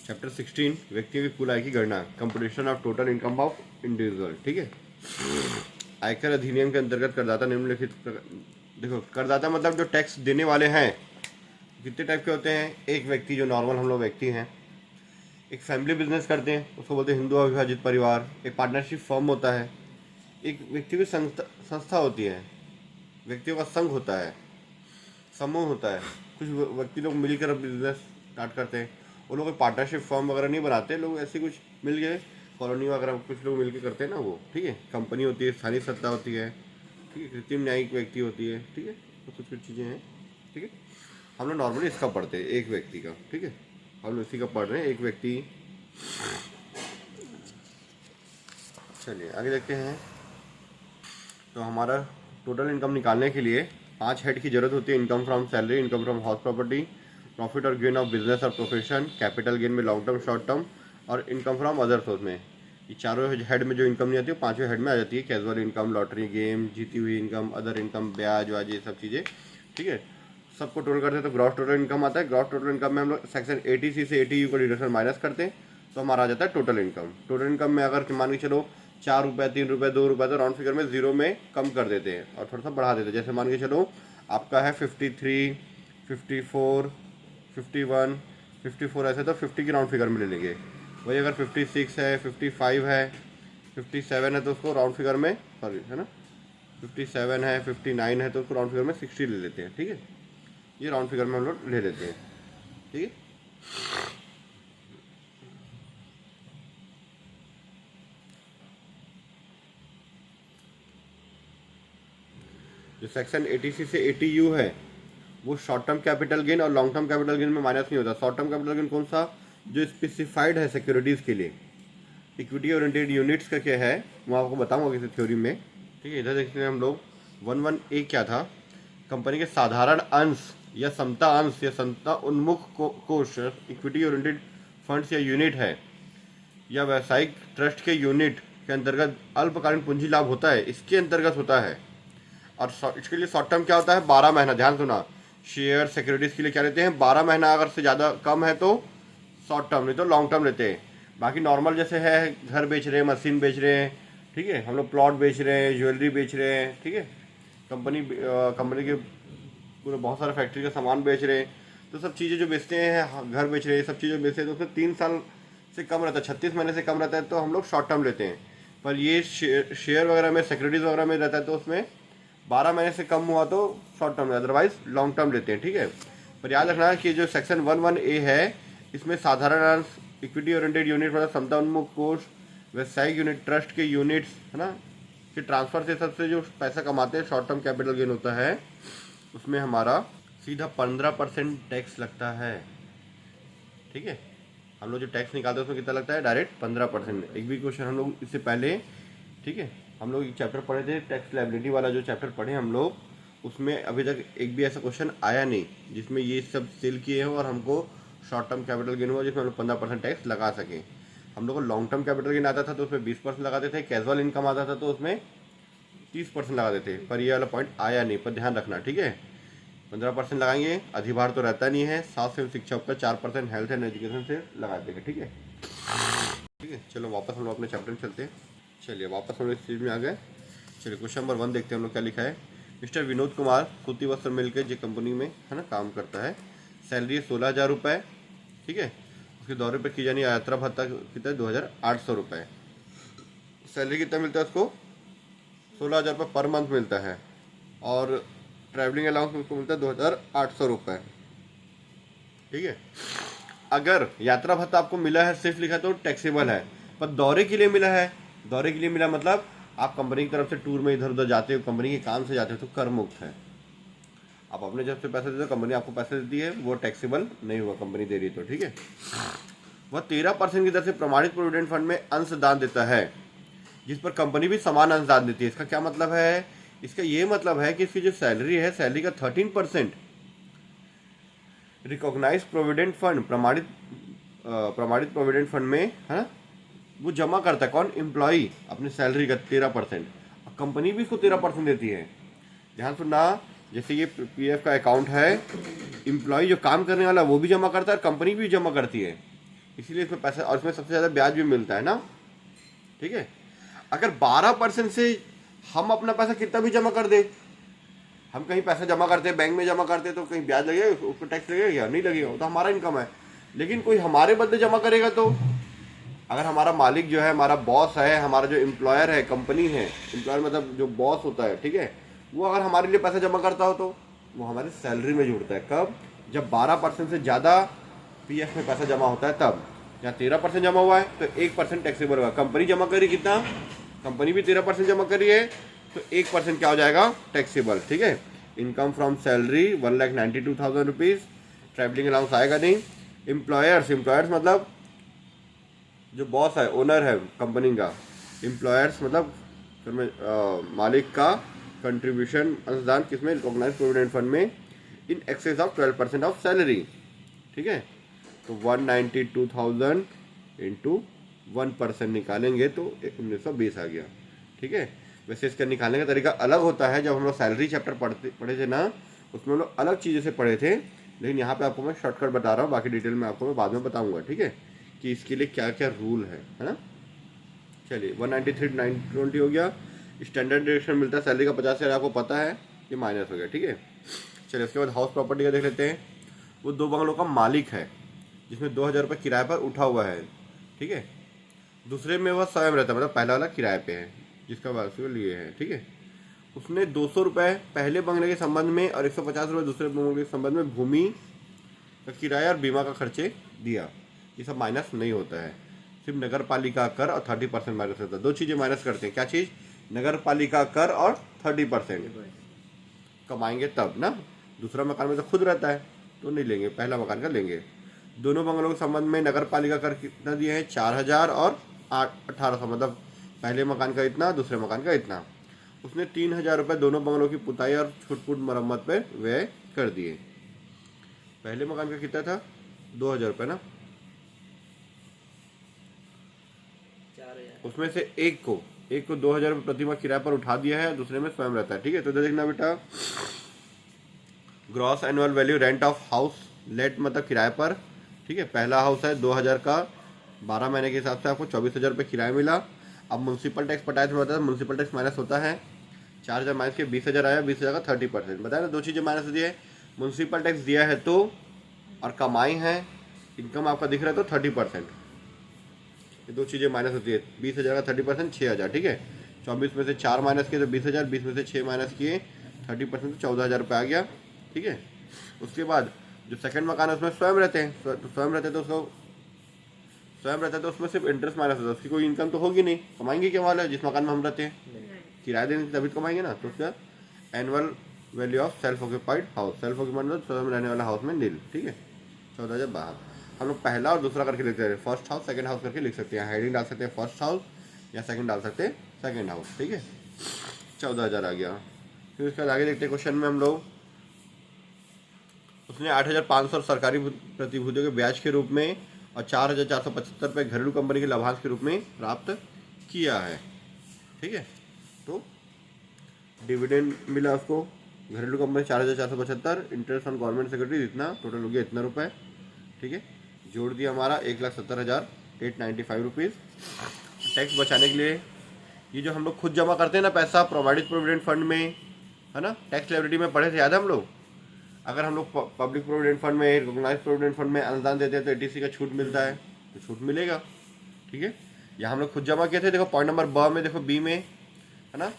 Chapter 16 व्यक्तियों की कुल आय की गणना, computation of total income of individual. ठीक है। आयकर अधिनियम के अंतर्गत करदाता निम्नलिखित देखो, करदाता मतलब जो टैक्स देने वाले हैं कितने टाइप के होते हैं। एक व्यक्ति जो नॉर्मल हम लोग व्यक्ति हैं, एक फैमिली बिजनेस करते हैं उसको बोलते हैं हिंदू अविभाजित परिवार, एक पार्टनरशिप फर्म होता है, एक व्यक्ति की संस्था होती है, व्यक्तियों का संघ होता है, समूह होता है। कुछ व्यक्ति लोग मिलकर बिजनेस स्टार्ट करते हैं, वो लोग पार्टनरशिप फर्म वगैरह नहीं बनाते, लोग ऐसे कुछ मिल के कॉलोनी वगैरह कुछ लोग मिलकर करते हैं ना वो। ठीक है। कंपनी होती है, स्थानीय सत्ता होती है, ठीक है, कृत्रिम न्यायिक व्यक्ति होती है। ठीक है। तो कुछ कुछ चीज़ें हैं। ठीक है। हम लोग नॉर्मली इसका पढ़ते हैं, एक व्यक्ति का। ठीक है। हम लोग इसी का पढ़ रहे हैं, एक व्यक्ति। चलिए आगे देखते हैं। तो हमारा टोटल इनकम निकालने के लिए 5 हेड की जरूरत होती है। Income from salary, income from house property, profit और गेन ऑफ बिजनेस और प्रोफेशन, कैपिटल गेन में लॉन्ग टर्म, शॉर्ट टर्म, और इनकम फ्रॉम अदर सोर्स में। ये चारों हेड में जो इनकम नहीं आती है, 5वें हेड में आ जाती है। कैजुअल इनकम, लॉटरी गेम, जीती हुई इनकम, अदर इनकम, ब्याज वाज, ये सब चीज़ें। ठीक है। सबको टोटल करते हैं तो ग्रॉस टोटल इनकम आता है। ग्रॉस टोटल इनकम में हम लोग सेक्शन 80C से 80U को डिडक्शन माइनस करते हैं तो हमारा आ जाता है टोटल इनकम। टोटल इनकम में अगर मान के चलो 4 रुपये, 3 रुपये, 2 रुपये, तो राउंड फिगर में जीरो में कम कर देते हैं और थोड़ा सा बढ़ा देते हैं। जैसे मान के चलो आपका है 53, 54, 51, 54 ऐसे, तो 50 की राउंड फिगर में ले लेंगे। वही अगर 56 है, 55 है, 57 है तो उसको राउंड फिगर में, सॉरी है ना, 57 है, 59 है तो उसको राउंड फिगर में 60 ले लेते हैं। ठीक है। ये राउंड फिगर में हम लोग ले लेते हैं। ठीक है। जो सेक्शन 80C से 80U है वो शॉर्ट टर्म कैपिटल गेन और लॉन्ग टर्म कैपिटल गेन में माइनस नहीं होता। शॉर्ट टर्म कैपिटल गेन कौन सा, जो स्पेसिफाइड है सिक्योरिटीज़ के लिए। इक्विटी ओरिएंटेड यूनिट्स का क्या है वो आपको बताऊंगा किसी थ्योरी में। ठीक है। इधर देखते हैं हम लोग 11A क्या था, कंपनी के साधारण अंश या समता अंश या समता उन्मुख कोष, इक्विटी ओरिएंटेड फंड्स या यूनिट है, या व्यावसायिक ट्रस्ट के यूनिट के अंतर्गत अल्पकालीन पूंजी लाभ होता है, इसके अंतर्गत होता है। और इसके लिए शॉर्ट टर्म क्या होता है, 12 महीना। ध्यान सुना, शेयर सिक्योरिटीज़ के लिए क्या लेते हैं, 12 महीना अगर से ज़्यादा कम है तो शॉर्ट टर्म, नहीं तो लॉन्ग टर्म लेते हैं। बाकी नॉर्मल जैसे है घर बेच रहे हैं, मशीन बेच रहे हैं, ठीक है, हम लोग प्लॉट बेच रहे हैं, ज्वेलरी बेच रहे हैं, ठीक है, कंपनी के पूरे बहुत सारे फैक्ट्री का सामान बेच रहे हैं, तो सब चीज़ें जो बेचते हैं, घर बेच रहे हैं, सब चीज़ें बेचते हैं, तो उसमें 3 साल से कम रहता है, 36 महीने से कम रहता है तो हम लोग शॉर्ट टर्म लेते हैं। पर ये शेयर वगैरह में, सिक्योरिटीज़ वगैरह में रहता है तो उसमें 12 महीने से कम हुआ तो short term, otherwise long term लेते हैं। ठीक है। पर याद रखना कि जो सेक्शन 11A है इसमें साधारण अंश, इक्विटी ओरिएंटेड यूनिट मतलब समता उन्मुख कोष, व्यवसायिक यूनिट, ट्रस्ट के यूनिट्स है ना, कि ट्रांसफर से सबसे जो पैसा कमाते हैं शॉर्ट टर्म कैपिटल गेन होता है, उसमें हमारा सीधा 15% टैक्स लगता है। ठीक है। हम लोग जो टैक्स निकालते हैं उसमें कितना लगता है, डायरेक्ट 15%। एक भी क्वेश्चन हम लोग इससे पहले, ठीक है, हम लोग एक चैप्टर पढ़े थे टैक्स लायबिलिटी वाला, जो चैप्टर पढ़े हम लोग, उसमें अभी तक एक भी ऐसा क्वेश्चन आया नहीं जिसमें ये सब सेल किए हो और हमको शॉर्ट टर्म कैपिटल गेन हुआ जिसमें हम लोग 15% टैक्स लगा सकें। हम लोग को लॉन्ग टर्म कैपिटल गेन आता था तो उसमें 20% लगाते थे, कैजुअल इनकम आता था तो उसमें 30% लगाते थे, पर ये वाला पॉइंट आया नहीं, पर ध्यान रखना। ठीक है। 15% लगाएंगे, अधिभार तो रहता नहीं है, 7 से शिक्षा पर 4% हेल्थ एंड एजुकेशन से लगा देंगे। ठीक है। ठीक है। चलो वापस हम लोग अपने चैप्टर में चलते हैं। चलिए वापस हम लोग इस चीज़ में आ गए। चलिए क्वेश्चन नंबर 1 देखते हैं हम लोग क्या लिखा है। मिस्टर विनोद कुमार सूती वस्त्र मिल के जो कंपनी में है ना काम करता है, सैलरी 16,000 रुपये। ठीक है। उसके दौरे पर की जानी यात्रा भत्ता कितना है, 2,800 रुपये। सैलरी कितना मिलता है उसको, 16,000 रुपये पर मंथ मिलता है, और ट्रैवलिंग अलाउंस उसको मिलता है 2,800 रुपये। ठीक है। अगर यात्रा भत्ता आपको मिला है, सिर्फ लिखा तो टैक्सेबल है, पर दौरे के लिए मिला है, दौरे के लिए मिला मतलब आप कंपनी की तरफ से टूर में इधर उधर जाते हो, कंपनी के काम से जाते हो तो कर मुक्त है। आप अपने जब से पैसे देते हो, कंपनी आपको पैसे देती है, वो टैक्सेबल नहीं हुआ, कंपनी दे रही है तो। ठीक है। वह 13% की दर से प्रमाणित प्रोविडेंट फंड में अंश दान देता है, जिस पर कंपनी भी समान अंश दान देती है। इसका क्या मतलब है, इसका ये मतलब है कि इसकी जो सैलरी है, सैलरी का 13% रिकॉग्नाइज प्रोविडेंट फंड, प्रमाणित प्रोविडेंट फंड में है ना, वो जमा करता है। कौन, एम्प्लॉई, अपनी सैलरी का 13%, कंपनी भी इसको 13% देती है। ध्यान सुनना, जैसे ये PF का अकाउंट है, एम्प्लॉई जो काम करने वाला वो भी जमा करता है और कंपनी भी जमा करती है। इसीलिए इसमें पैसा, और इसमें सबसे ज़्यादा ब्याज भी मिलता है ना, ठीक है। अगर 12% से हम अपना पैसा कितना भी जमा कर दे, हम कहीं पैसा जमा करते हैं, बैंक में जमा करते हैं, तो कहीं ब्याज लगेगा, उसको टैक्स लगेगा क्या? नहीं लगेगा, वो तो हमारा इनकम है। लेकिन कोई हमारे बदले जमा करेगा तो, अगर हमारा मालिक जो है, हमारा बॉस है, हमारा जो एम्प्लॉयर है, कंपनी है, एम्प्लॉयर मतलब जो बॉस होता है, ठीक है, वो अगर हमारे लिए पैसा जमा करता हो तो वो हमारी सैलरी में जुड़ता है। कब? जब 12% से ज़्यादा पीएफ में पैसा जमा होता है तब। यहाँ 13% जमा हुआ है तो 1% टैक्सेबल होगा। कंपनी जमा करी कितना? कंपनी भी 13% जमा करी है, तो 1% क्या हो जाएगा? टैक्सेबल, ठीक है। Income from salary 1,92,000 rupees, travelling allowance आएगा नहीं। एम्प्लॉयर्स मतलब जो बॉस है, ओनर है कंपनी का, एम्प्लॉयर्स मतलब मालिक का कंट्रीब्यूशन, अनुदान किसमें? रिकॉग्नाइज प्रोविडेंट फंड में, in excess of 12% of salary, ठीक है। तो 192,000 इंटू 1% निकालेंगे तो 1920 आ गया, ठीक है। वैसे इसका निकालने का तरीका अलग होता है। जब हम लोग सैलरी चैप्टर पढ़े थे ना, उसमें हम लोग अलग चीज़ों से पढ़े थे, लेकिन यहाँ पे आपको मैं शॉर्टकट बता रहा हूँ, बाकी डिटेल में आपको मैं बाद में बताऊँगा, ठीक है, कि इसके लिए क्या क्या रूल है ना। चलिए 193 920 हो गया। स्टैंडर्ड डिडक्शन मिलता है सैलरी का 50,000, आपको पता है, ये माइनस हो गया, ठीक है। चलिए उसके बाद हाउस प्रॉपर्टी का देख लेते हैं। वो 2 बंगलों का मालिक है, जिसमें 2,000 रुपये किराए पर उठा हुआ है, ठीक है। दूसरे में वह स्वयं रहता है, मतलब पहला वाला किराए पे है, जिसका वार्षिक लिए है, ठीक है। उसने 200 रुपये पहले बंगले के संबंध में और 150 रुपये दूसरे बंगले के संबंध में भूमि का किराया और बीमा का खर्चे दिया। ये सब माइनस नहीं होता है, सिर्फ नगर पालिका कर और 30% माइनस होता है। दो चीज़ें माइनस करते हैं, क्या चीज़? नगर पालिका कर और 30% कमाएंगे तब ना। दूसरा मकान में तो खुद रहता है तो नहीं लेंगे, पहला मकान का लेंगे। दोनों बंगलों के संबंध में नगर पालिका कर कितना दिए हैं? 4,000 और 1800, मतलब पहले मकान का इतना, दूसरे मकान का इतना। उसने 3,000 रुपये दोनों बंगलों की पुताई और छुटपुट मरम्मत पे व्यय कर दिए। पहले मकान का कितना था? 2,000 रुपये ना। उसमें से एक को 2,000 रुपये प्रति माह किराए पर उठा दिया है, दूसरे में स्वयं रहता है, ठीक है। तो देखना बेटा, gross annual value rent of house late मतलब किराए पर, ठीक है। पहला हाउस है 2,000 का, 12 महीने के हिसाब से आपको 24,000 रुपये किराया मिला। अब म्यूनसिपल टैक्स पटाए थे, बताया म्यूनसिपल टैक्स माइनस होता है, 4,000 माइनस के 20,000 आया, 20,000 का 30%, बताया ना। दो चीज़ें माइनस दिए, म्यूनसिपल टैक्स दिया है तो, और कमाई है, इनकम आपका दिख रहा है तो 30%, ये दो चीज़ें माइनस होती है। 20,000 का 30% 6,000, ठीक है। 24 में से 4 माइनस किए तो 20,000, 20 में से 6 माइनस किए 30% तो 14,000 रुपये आ गया, ठीक है। उसके बाद जो सेकंड मकान है उसमें स्वयं रहते हैं, तो स्वयं रहते हैं तो उसको स्वयं रहता है तो उसमें सिर्फ इंटरेस्ट माइनस होता है, उसकी कोई इनकम तो होगी नहीं, कमाएंगे क्या वाला है जिस मकान में हम रहते हैं? किराया देने तभी तो कमाएंगे ना। तो उसका annual value of self occupied house, self occupied मतलब स्वयं रहने वाला हाउस में नील, ठीक है, 14,000 बाहर। हम लोग पहला और दूसरा करके लिखते हैं, फर्स्ट हाउस सेकंड हाउस करके लिख सकते हैं। हेडिंग डाल सकते हैं फर्स्ट हाउस या सेकंड डाल सकते हैं सेकंड हाउस, ठीक है। 14,000 आ गया। फिर उसके बाद आगे देखते हैं क्वेश्चन में हम लोग, उसने 8,500 सरकारी प्रतिभूतियों के ब्याज के रूप में और 4,475 रुपये घरेलू कंपनी के लाभांश के रूप में प्राप्त किया है, ठीक है। तो डिविडेंड मिला उसको, घरेलू company 4,475, interest on government security इतना, टोटल हो गया इतना रुपये, ठीक है। जोड़ दिया हमारा 1,70,895 रुपीज़। टैक्स बचाने के लिए ये जो हम लोग खुद जमा करते हैं ना पैसा प्रोवाइडेड प्रोविडेंट फंड में, है ना, टैक्स लायबिलिटी में पढ़े थे, याद है हम लोग। अगर हम लोग पब्लिक प्रोविडेंट फंड में, रिकॉग्नाइज प्रोविडेंट फंड में अनुदान देते हैं तो एटीसी का छूट मिलता है, तो छूट मिलेगा, ठीक है। यहाँ हम लोग खुद जमा किए थे, देखो पॉइंट नंबर ब में, देखो बी में, है ना,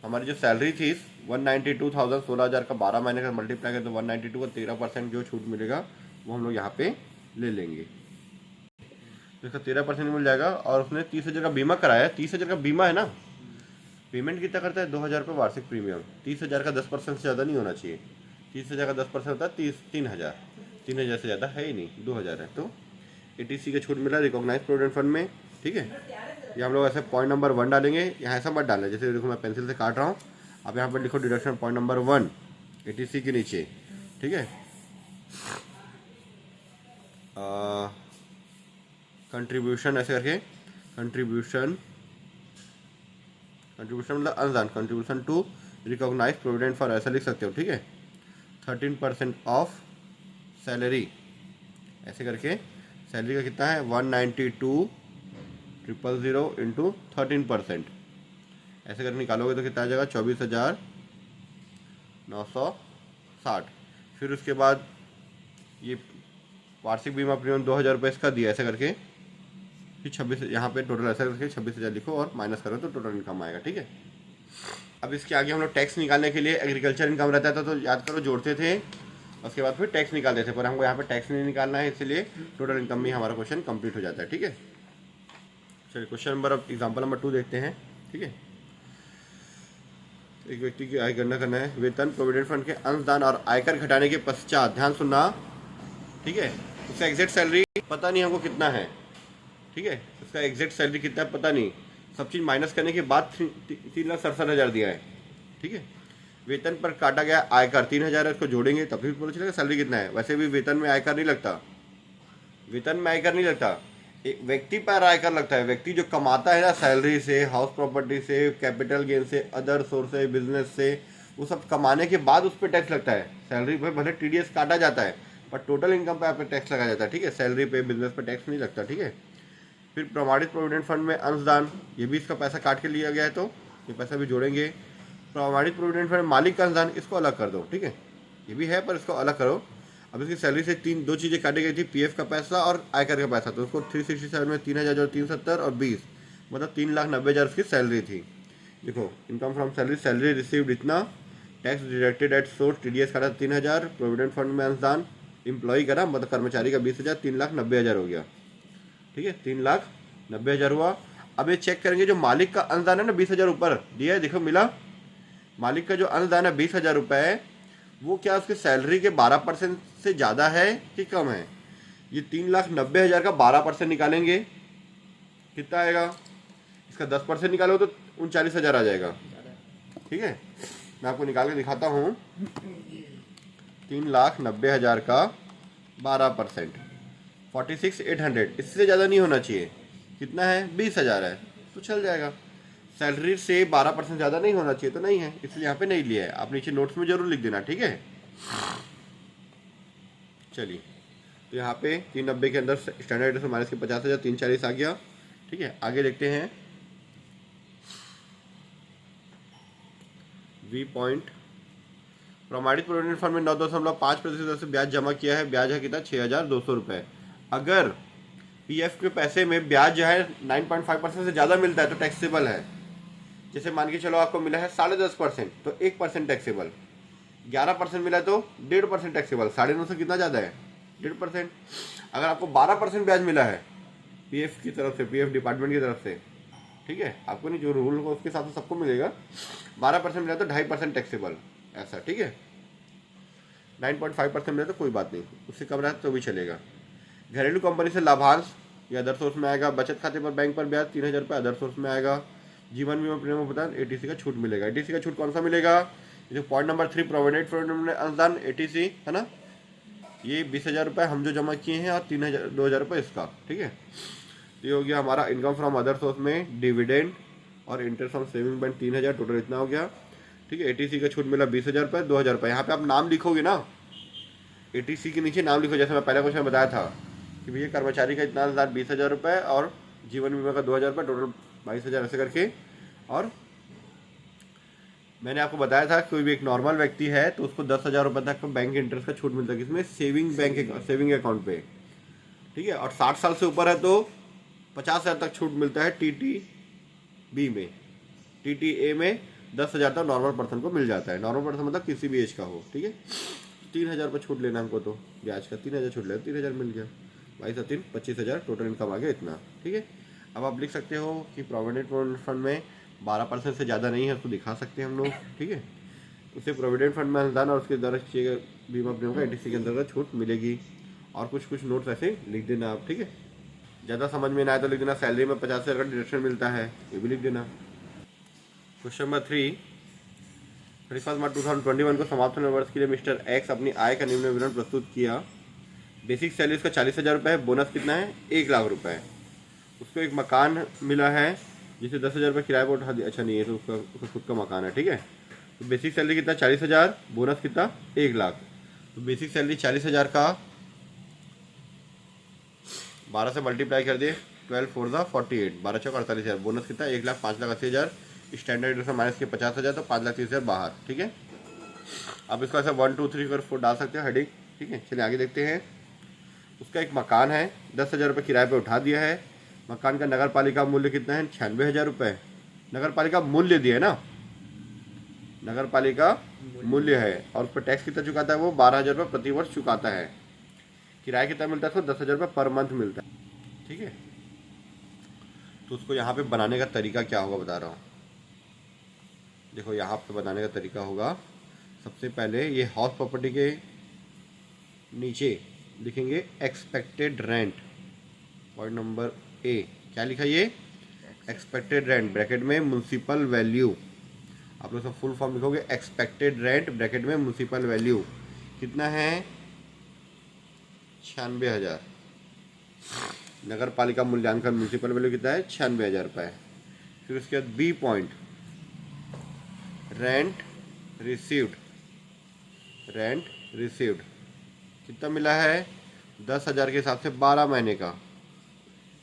हमारी जो सैलरी थी 192,000, 16,000 का 12 महीने का मल्टीप्लाई करें तो 192 का 13% जो छूट मिलेगा वो हम लोग यहाँ पे ले लेंगे, तो इसका 13% मिल जाएगा। और उसने 30,000 का बीमा कराया है, 30,000 का बीमा है ना, पेमेंट कितना करता है? 2,000 रुपये वार्षिक प्रीमियम। 30,000 का 10% से ज़्यादा नहीं होना चाहिए, 30,000 का 10% होता है 3,000, 3,000 से ज़्यादा है ही नहीं, 2,000 है। तो एटीसी का छूट मिला रिकॉग्नाइज प्रोविडेंट फंड में, ठीक है। ये हम लोग ऐसे पॉइंट नंबर 1 डालेंगे, यहाँ ऐसा मत डालें, जैसे देखो मैं पेंसिल से काट रहा हूँ, अब यहाँ पर लिखो डिडक्शन पॉइंट नंबर 1 एटीसी के नीचे, ठीक है। कंट्रीब्यूशन ऐसे करके, कंट्रीब्यूशन मतलब अनुदान, contribution to recognise provident fund ऐसा लिख सकते हो, ठीक है। 13% ऑफ सैलरी ऐसे करके सैलरी का कितना है 192,000 इंटू 13%, ऐसे करके निकालोगे तो कितना आ जाएगा 24,960। फिर उसके बाद ये वार्षिक बीमा प्रीमियम 2,000 रुपये इसका दिया, ऐसे करके फिर 26, यहाँ पे टोटल ऐसा करके 26,000 लिखो और माइनस करो तो टोटल इनकम आएगा। ठीक है, अब इसके आगे हम लोग टैक्स निकालने के लिए एग्रीकल्चर इनकम रहता था तो याद करो जोड़ते थे, उसके बाद फिर टैक्स निकालते थे, पर हमको यहाँ पे टैक्स नहीं निकालना है, इसलिए टोटल इनकम में हमारा क्वेश्चन कंप्लीट हो जाता है। ठीक है, चलिए क्वेश्चन नंबर, अब एग्जाम्पल नंबर 2 देखते हैं। ठीक है, एक व्यक्ति की आय गणना करना है। वेतन, प्रोविडेंट फंड के अंशदान और आयकर घटाने के पश्चात, ध्यान सुनना, ठीक है, उसका एग्जैक्ट सैलरी पता नहीं हमको कितना है। ठीक है, उसका एग्जैक्ट सैलरी कितना है पता नहीं, सब चीज़ माइनस करने के बाद 3,67,000 दिया है। ठीक है, वेतन पर काटा गया आयकर 3,000 है, उसको जोड़ेंगे तब भी पता चलेगा सैलरी कितना है। वैसे भी वेतन में आयकर नहीं लगता, वेतन में आयकर नहीं लगता, एक व्यक्ति पर आयकर लगता है। व्यक्ति जो कमाता है ना सैलरी से, हाउस प्रॉपर्टी से, कैपिटल गेन से, अदर सोर्स से, बिजनेस से, वो सब कमाने के बाद उस पर टैक्स लगता है। सैलरी पे भले TDS काटा जाता है पर टोटल इनकम पे आप पे टैक्स लगाया जाता है। ठीक है, सैलरी पे, बिजनेस पे टैक्स नहीं लगता। ठीक है, फिर प्रमाणित प्रोविडेंट फंड में अंशदान, ये भी इसका पैसा काट के लिया गया है तो ये पैसा भी जोड़ेंगे। प्रमाणित प्रोविडेंट फंड मालिक का अंशदान, इसको अलग कर दो। ठीक है, ये भी है पर इसको अलग करो। अब इसकी सैलरी से दो चीज़ें काटी गई थी, PF का पैसा और आयकर का पैसा, तो उसको 367 में 3,000 और 370 और 20, मतलब 3,90,000 उसकी सैलरी थी। देखो, income from salary, salary received इतना, tax deducted at source, TDS काटा 3,000, प्रोविडेंट फंड में अंशदान, एम्प्लॉय करा मतलब कर्मचारी का 20,000, 3,90,000 हो गया। ठीक है, 3,90,000 हुआ। अब ये चेक करेंगे जो मालिक का अंशदान है ना 20,000 ऊपर दिया है, देखो मिला, मालिक का जो अंशदान है 20,000 रुपये, वो क्या उसकी सैलरी के 12% से ज़्यादा है कि कम है। ये 3,90,000 का 12% निकालेंगे, कितना आएगा, इसका 10% निकालो तो 39,000 आ जाएगा। ठीक है, मैं आपको निकाल के दिखाता हूँ। 3,90,000 का 12%, 46,800, इससे ज़्यादा नहीं होना चाहिए। कितना है, 20,000 है तो चल जाएगा। सैलरी से 12% ज़्यादा नहीं होना चाहिए तो नहीं है, इसलिए यहाँ पे नहीं लिया है। आप नीचे नोट्स में जरूर लिख देना। ठीक है, चलिए, तो यहाँ पे 390 के अंदर स्टैंडर्ड से माइनस के 50,000, 340 आ गया। ठीक है, आगे देखते हैं। वी पॉइंट, प्रमाणित प्रोविडेंट फंड में 9.5% से ब्याज जमा किया है। ब्याज है कितना, 6,200 रुपये। अगर PF के पैसे में ब्याज जो है 9.5% से ज़्यादा मिलता है तो टैक्सेबल है। जैसे मान के चलो आपको मिला है 10.5%, तो 1% टैक्सेबल। 11% मिला तो 1.5% टैक्सेबल। 9.5 से कितना ज़्यादा है, 1.5%। अगर आपको 12% ब्याज मिला है PF की तरफ से, PF डिपार्टमेंट की तरफ से, ठीक है, आपको नहीं, जो रूल होगा उसके हिसाब से सबको मिलेगा। 12% मिला तो 2.5% टैक्सेबल, ऐसा। ठीक है, 9.5% मिला तो कोई बात नहीं, उससे कम रहा तो भी चलेगा। घरेलू कंपनी से लाभांश, ये अदर सोर्स में आएगा। बचत खाते पर बैंक पर ब्याज 3,000 रुपये अदर सोर्स में आएगा। जीवन बीमा प्रीमियम भुगतान, ATC का छूट मिलेगा। ATC का छूट कौन सा मिलेगा, जो पॉइंट नंबर 3 प्रोविडेंट फंड में अंशदान, ATC है ना, ये 20,000 रुपये हम जो जमा किए हैं और 2,000 रुपये इसका। ठीक है, ये हो गया हमारा इनकम फ्रॉम अदर सोर्स में, डिविडेंड और interest from saving bank 3,000, total इतना हो गया। ठीक है, ATC का छूट मिला 20,000 रुपये, 2,000 रुपये। यहाँ पे आप नाम लिखोगे ना, ATC के नीचे नाम लिखो, जैसे मैं पहले क्वेश्चन बताया था कि भैया कर्मचारी का इतना अंशदान 20,000 रुपये और जीवन बीमा का 2,000 रुपये, टोटल 22,000, ऐसे करके। और मैंने आपको बताया था कोई भी एक नॉर्मल व्यक्ति है तो उसको 10,000 रुपये तक बैंक इंटरेस्ट का छूट मिलता है, किसमें, सेविंग अकाउंट पे। ठीक है, और 60 साल से ऊपर है तो 50,000 तक छूट मिलता है TTB में। TTA में 10,000 तक नॉर्मल पर्सन को मिल जाता है। नॉर्मल पर्सन मतलब किसी भी एज का हो। ठीक है, 3,000 रुपये छूट लेना हमको, तो ब्याज का 3,000 छूट लेना, 3,000 मिल गया। 22 3 25,000 टोटल इनकम आ गया इतना। ठीक है, अब आप लिख सकते हो कि प्रोविडेंट फंड में 12% से ज़्यादा नहीं है, उसको दिखा सकते हैं हम लोग। ठीक है, उसे प्रोविडेंट फंड में अंशदान और उसके दर्ज किए गए बीमा प्रीमियम का ATC के अंतर्गत छूट मिलेगी। और कुछ नोट्स ऐसे लिख देना आप। ठीक है, ज़्यादा समझ में ना आए तो लिख देना सैलरी में 50,000 का डिडक्शन मिलता है, ये भी लिख देना। क्वेश्चन नंबर 3, 31 मार्च 2021 को समाप्त होने वर्ष के लिए मिस्टर X अपनी आय का निम्न विवरण प्रस्तुत किया। बेसिक सैलरी उसका 40,000 रुपये है, बोनस कितना है, 1,00,000 रुपये है। उसको एक मकान मिला है जिसे 10,000 रुपये किराए पर उठा दिया। अच्छा नहीं है, तो उसका खुद का मकान है। ठीक है, तो बेसिक सैलरी कितना, 40,000, बोनस कितना, 1,00,000। तो बेसिक सैलरी 40,000 का 12 से मल्टीप्लाई कर दिए, 12 4 ज़ा 48, 12 चौक 48,000। बोनस कितना 1,05,80,000। स्टैंडर्ड डिडक्शन माइनस के 50,000 तो 5,30,000 बाहर। ठीक है, अब इसको ऐसा 1 2 3 4 डाल सकते हो हेडिंग। ठीक है, चलिए आगे देखते हैं। उसका एक मकान है, 10,000 रुपये किराए पे उठा दिया है। मकान का नगर पालिका मूल्य कितना है? 96,000 रुपये। नगर पालिका मूल्य दिया है ना, नगर पालिका मूल्य है, और उस पर टैक्स कितना चुकाता है वो? 12,000 रुपये प्रति वर्ष चुकाता है। किराया कितना मिलता है? तो 10,000 रुपये पर मंथ मिलता है। ठीक है, तो उसको यहाँ पे बनाने का तरीका क्या होगा बता रहा हूँ। देखो यहाँ पे बनाने का तरीका होगा, सबसे पहले ये हाउस प्रॉपर्टी के नीचे लिखेंगे expected rent. Point number A क्या लिखा ये? एक्सपेक्टेड रेंट ब्रैकेट में म्युनिसिपल वैल्यू। आप लोग सब फुल फॉर्म लिखोगे, एक्सपेक्टेड रेंट ब्रैकेट में म्युनिसिपल वैल्यू कितना है? 96,000। नगर पालिका मूल्यांकन म्युनिसिपल वैल्यू कितना है? 96,000 रुपये। फिर उसके बाद B point, rent received. Rent received कितना मिला है? 10,000 के हिसाब से 12 महीने का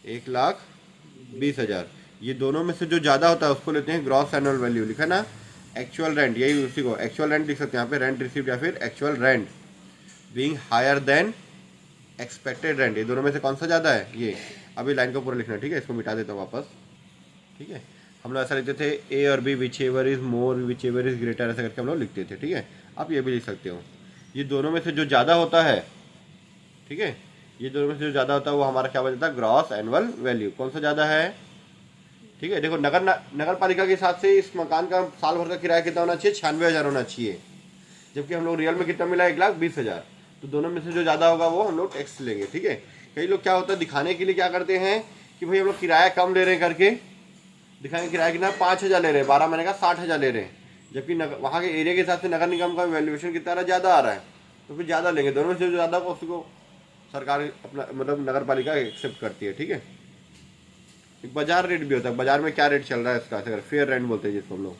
1,20,000। ये दोनों में से जो ज़्यादा होता है उसको लेते हैं ग्रॉस एनुअल वैल्यू। लिखा ना एक्चुअल रेंट, यही उसी को एक्चुअल रेंट लिख सकते हैं यहाँ पे, रेंट रिसीव्ड या फिर actual rent being higher than expected rent. ये दोनों में से कौन सा ज़्यादा है? ये। अभी लाइन को पूरा लिखना है। ठीक है, इसको मिटा देता हूँ वापस। ठीक है, हम लोग ऐसा लिखते थे ए और B, whichever is more, whichever is greater, ऐसा करके हम लोग लिखते थे। ठीक है, आप ये भी लिख सकते हो। ये दोनों में से जो ज़्यादा होता है, ठीक है, ये दोनों में से जो ज़्यादा होता है वो हमारा क्या बन जाता है? Gross annual value. कौन सा ज़्यादा है? ठीक है, देखो नगर पालिका के हिसाब से इस मकान का साल भर का किराया कितना होना चाहिए? 96,000 होना चाहिए, जबकि हम लोग रियल में कितना मिला? 1,20,000। तो दोनों में से जो ज़्यादा होगा वो हम लोग टैक्स लेंगे। ठीक है, कई लोग क्या होता है दिखाने के लिए क्या करते हैं कि भाई हम लोग किराया कम ले रहे हैं करके दिखाएंगे, किराया कितना? 5,000 ले रहे हैं, 12 महीने का 60,000 ले रहे हैं, जबकि वहाँ के एरिया के हिसाब से नगर निगम का वैल्यूएशन कितना ज़्यादा आ रहा है, तो फिर ज़्यादा लेंगे। दोनों में से जो ज़्यादा होगा उसको सरकार अपना मतलब नगर पालिका एक्सेप्ट करती है। ठीक है, एक बाजार रेट भी होता है, बाजार में क्या रेट चल रहा है इसका, अगर फेयर रेंट बोलते हैं जिसको हम लोग।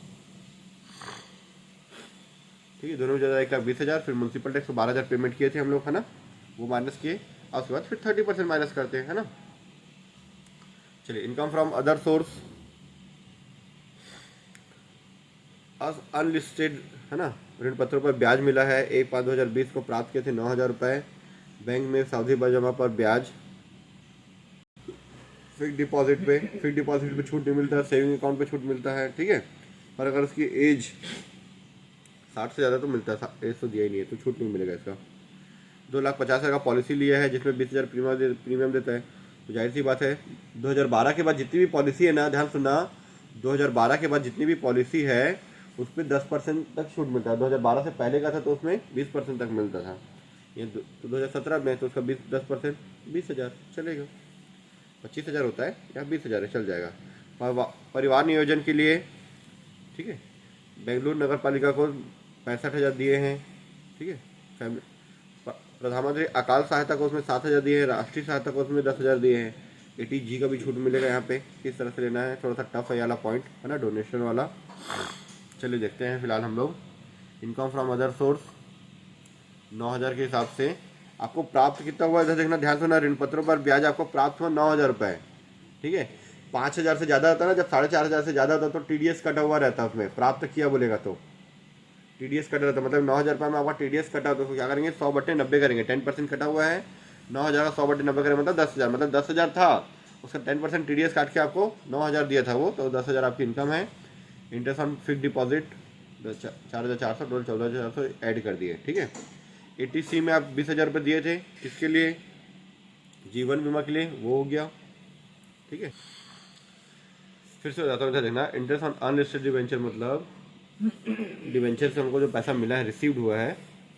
ठीक है, दोनों ज़्यादा 1,20,000। फिर म्यूनसिपल टैक्स 12,000 पेमेंट किए थे हम लोग, है ना, वो माइनस किए, और उसके बाद फिर 30% माइनस करते हैं, है ना। चलिए, income from other source unlisted, है ना, ऋण पत्रों पर ब्याज मिला है। 1/5/2020 को प्राप्त किए थे 9,000 रुपये। बैंक में सावधि जमा पर ब्याज। फिक्स डिपॉजिट पे छूट नहीं मिलता, सेविंग अकाउंट पे छूट मिलता है। ठीक है, और अगर उसकी एज 60 से ज़्यादा तो मिलता है, एज तो दिया ही नहीं है तो छूट नहीं मिलेगा इसका। 2,50,000 का पॉलिसी लिया है जिसमें 20,000 प्रीमियम देता है, तो जाहिर सी बात है 2012 के बाद जितनी भी पॉलिसी है ना, ध्यान सुनना, 2012 के बाद जितनी भी पॉलिसी है उस पर 10% तक छूट मिलता है। 2012 से पहले का था तो उसमें 20% तक मिलता था। ये तो 2017 में तो उसका 10% 20,000 चलेगा। 25,000 होता है या 20,000 है, चल जाएगा। परिवार नियोजन के लिए, ठीक है, बेंगलुरु नगर पालिका को 65,000 दिए हैं। ठीक है, फैमिली प्रधानमंत्री अकाल सहायता को उसमें 7,000 दिए हैं, राष्ट्रीय सहायता को उसमें 10,000 दिए हैं। ATG का भी छूट मिलेगा यहाँ पे, किस तरह से लेना है, थोड़ा सा टफ है ये वाला पॉइंट, है ना, डोनेशन वाला। चलिए देखते हैं फिलहाल हम लोग। इनकम फ्रॉम अदर सोर्स 9,000 के हिसाब से आपको प्राप्त कितना हुआ, इधर देखना, ध्यान सुना, ऋण पत्रों पर ब्याज आपको प्राप्त हुआ 9,000 रुपये। ठीक है, 5,000 से ज़्यादा होता है ना, जब 4,500 से ज़्यादा होता तो TDS कटा हुआ रहता है उसमें, प्राप्त किया बोलेगा तो TDS कटा रहता है, मतलब 9,000 रुपये में आपका TDS कटा तो क्या करेंगे? 100/90 करेंगे। 10% कटा हुआ है, 9,000 का 100/90 करेंगे मतलब 10,000, मतलब 10,000 था, उसका 10% TDS काट के आपको 9,000 दिया था वो, तो 10,000 आपकी इनकम है। Interest on fix deposit 4,400, total 14,400 add कर दिए। ठीक है, ATC में आप 20,000 रुपये दिए थे, किसके लिए? जीवन बीमा के लिए, वो हो गया। ठीक है, फिर से बताता हूँ, इधर देखना, इंटरेस्ट ऑन अनलिस्टेड डिवेंचर, मतलब डिवेंचर से हमको जो पैसा मिला है, रिसीव्ड हुआ है,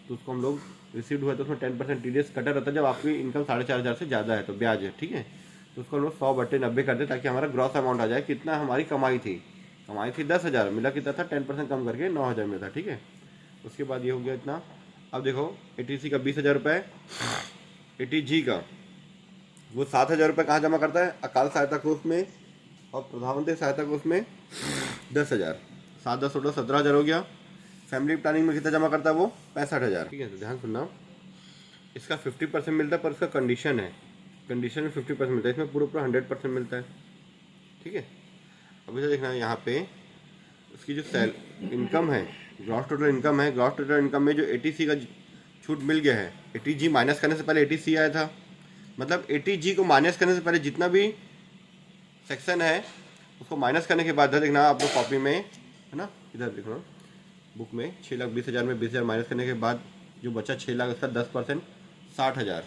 तो उसको हम लोग रिसीव्ड हुआ है तो उसमें 10% TDS कटा रहता है। जब आपकी इनकम 4,500 से ज़्यादा है तो ब्याज है। ठीक है, तो उसको हम लोग 100/90 कर दे ताकि हमारा ग्रॉस अमाउंट आ जाए, कितना हमारी कमाई थी 10,000, मिला कितना था? 10% कम करके 9,000 में था। ठीक है, उसके बाद ये हो गया इतना। अब देखो, ATC का 20,000 रुपये, ATG का वो 7,000 रुपये कहाँ जमा करता है? अकाल सहायता कोष में, और प्रधानमंत्री सहायता कोष में 10,000, 7 10 टोटल 17,000 हो गया। फैमिली प्लानिंग में कितना जमा करता है वो? 65,000। ठीक है, तो ध्यान सुनना, इसका 50% मिलता है, पर इसका कंडीशन है, कंडीशन में 50% मिलता है, इसमें पूरा 100% मिलता है। ठीक है, अब इसे देखना है यहाँ पे उसकी जो इनकम है, ग्रॉस टोटल इनकम है, ग्रॉस टोटल इनकम में जो 80C का छूट मिल गया है, 80G माइनस करने से पहले 80C आया था, मतलब 80G को माइनस करने से पहले जितना भी सेक्शन है उसको माइनस करने के बाद देखना आप लोग कॉपी में, है ना, इधर देखना बुक में 6,20,000 में 20,000 माइनस करने के बाद जो बचा 6 लाख उसका 10% 60,000।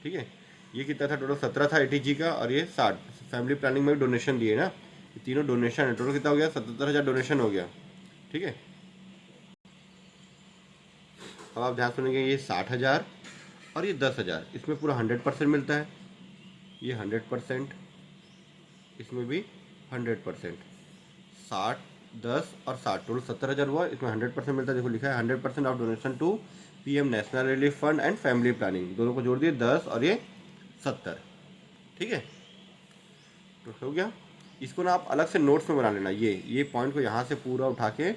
ठीक है, ये कितना था टोटल? 17 था 80G का, और ये 60 फैमिली प्लानिंग में भी डोनेशन दिए ना, ये तीनों डोनेशन है, टोटल कितना हो गया? 77,000 डोनेशन हो गया। ठीक है, अब आप ध्यान सुनेंगे, ये 60,000 और ये 10,000, इसमें पूरा 100% मिलता है, ये 100%, इसमें भी 100%, 60, 10 और 60 टोटल 70,000 हुआ, इसमें 100% मिलता है। देखो लिखा है 100% of donation to PM national relief fund and family planning, दोनों को जोड़ दिए 10 और ये 70। ठीक है, तो हो गया। इसको ना आप अलग से नोट्स में बना लेना, ये पॉइंट को यहाँ से पूरा उठा के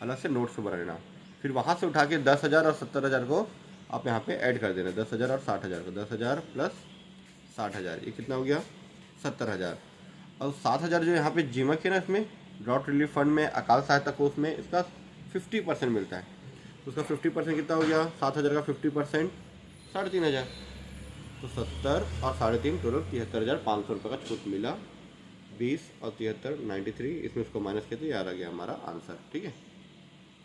अलग से नोट्स में बना लेना, फिर वहाँ से उठा के 10,000 और 70,000 को आप यहाँ पे ऐड कर देना, 10,000 और 60,000 को, 10,000 प्लस 60,000, ये कितना हो गया? 70,000। और 7,000 जो यहाँ पे जीमक है ना, इसमें ड्रॉट रिलीफ फंड में अकाल सहायता कोष में इसका 50% मिलता है, तो उसका 50% कितना हो गया? 7,000 का 50% 3,500, तो 70 और 3.5 टोटल 73,500 रुपये का छूट मिला। 20 और 73 93, इसमें उसको माइनस किया तो ये आ गया हमारा आंसर। ठीक है।